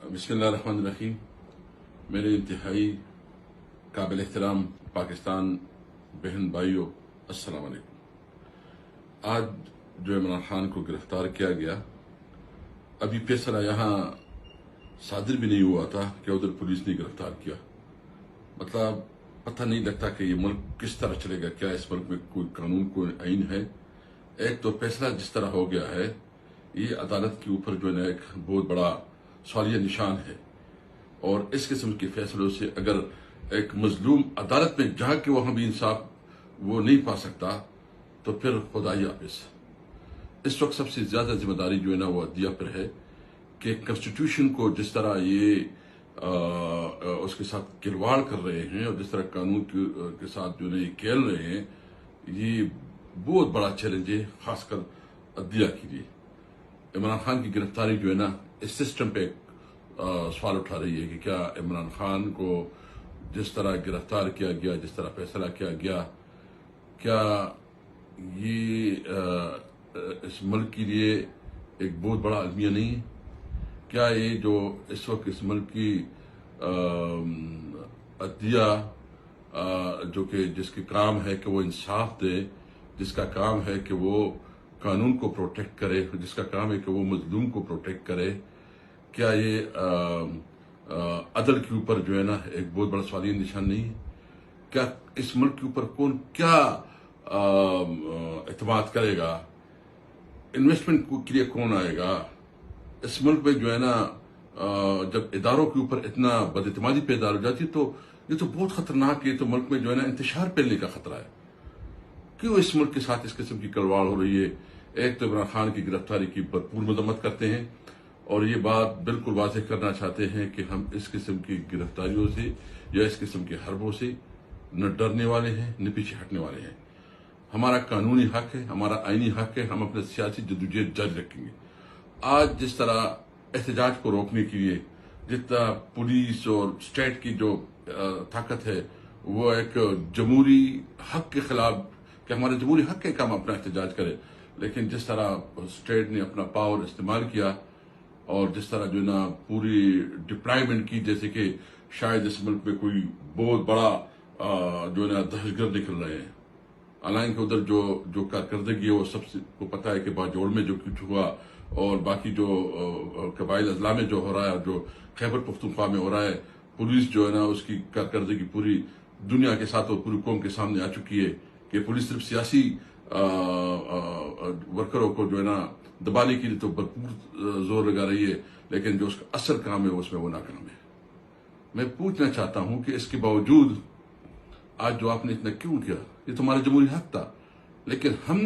बिस्मिल्लाहिर्रहमानिर्रहीम। मेरे इंतहाई काबिल एहतराम पाकिस्तान बहन भाइयों, अस्सलाम वालेकुम। आज जो इमरान खान को गिरफ्तार किया गया, अभी फैसला यहाँ सादिर भी नहीं हुआ था कि उधर पुलिस ने गिरफ्तार किया। मतलब पता नहीं लगता कि ये मुल्क किस तरह चलेगा। क्या इस मुल्क में कोई कानून, कोई आइन है? एक तो फैसला जिस तरह हो गया है, ये अदालत के ऊपर जो है एक बहुत बड़ा सवालिया निशान है। और इस किस्म के फैसलों से अगर एक मजलूम अदालत में जाके वहां भी इंसाफ वो नहीं पा सकता, तो फिर खुदाई हाफिज। इस वक्त सबसे ज्यादा जिम्मेदारी जो है ना वो अदलिया पर है कि कॉन्स्टिट्यूशन को जिस तरह ये उसके साथ खिलवाड़ कर रहे हैं और जिस तरह कानून के साथ जो है ये खेल रहे हैं, ये बहुत बड़ा चैलेंज है, खासकर अदलिया के लिए। इमरान खान की गिरफ्तारी जो है ना इस सिस्टम पे सवाल उठा रही है कि क्या इमरान खान को जिस तरह गिरफ्तार किया गया, जिस तरह फैसला किया गया, क्या ये इस मुल्क के लिए एक बहुत बड़ा अलमिया नहीं है? क्या ये जो इस वक्त इस मुल्क की अदलिया जो कि जिसके काम है कि वो इंसाफ दे, जिसका काम है कि वो कानून को प्रोटेक्ट करे, जिसका काम है कि वो मजलूम को प्रोटेक्ट करे, क्या ये अदल के ऊपर जो है ना एक बहुत बड़ा सवालिया निशान नहीं है? क्या इस मुल्क के ऊपर कौन क्या एतमाद करेगा? इन्वेस्टमेंट के लिए कौन आएगा? इस मुल्क में जो है ना जब इदारों के ऊपर इतना बदइतमादी पैदा हो जाती है, तो ये तो बहुत खतरनाक है। तो मुल्क में जो है ना इंतशार फैलने का खतरा है। क्यों इस मुल्क के साथ इस किस्म की खिलवाड़ हो रही है? एक तो इमरान खान की गिरफ्तारी की भरपूर मजम्मत करते हैं और ये बात बिल्कुल वाज़ेह करना चाहते हैं कि हम इस किस्म की गिरफ्तारियों से या इस किस्म के हरबों से न डरने वाले हैं न पीछे हटने वाले हैं। हमारा कानूनी हक है, हमारा आईनी हक है, हम अपने सियासी जद्दोजहद जारी रखेंगे। आज जिस तरह एहतजाज को रोकने के लिए जितना पुलिस और स्टेट की जो ताकत है, वो एक जमहूरी हक के खिलाफ, कि हमारा जमहूरी हक है कि हम अपना एहतजाज करें, लेकिन जिस तरह स्टेट ने अपना पावर इस्तेमाल किया और जिस तरह जो ना पूरी डिप्लॉयमेंट की, जैसे कि शायद इस मुल्क में कोई बहुत बड़ा जो है ना दहशतगर्द निकल रहे हैं। हालांकि उधर जो कारकर्दगी है वो सबसे को पता है कि बाजोड़ में जो कुछ हुआ और बाकी जो कबाइल अजला में जो हो रहा है, जो खैबर पख्तूनख्वा में हो रहा है, पुलिस जो है ना उसकी कारकर्दगी पूरी दुनिया के साथ और पूरी कौम के सामने आ चुकी है कि पुलिस सिर्फ सियासी वर्करों को जो है ना दबाने के लिए तो भरपूर जोर लगा रही है, लेकिन जो उसका असल काम है उसमें वो नाकाम है। मैं पूछना चाहता हूं कि इसके बावजूद आज जो आपने इतना क्यों किया? ये तो हमारा जमहूरी हक था, लेकिन हमने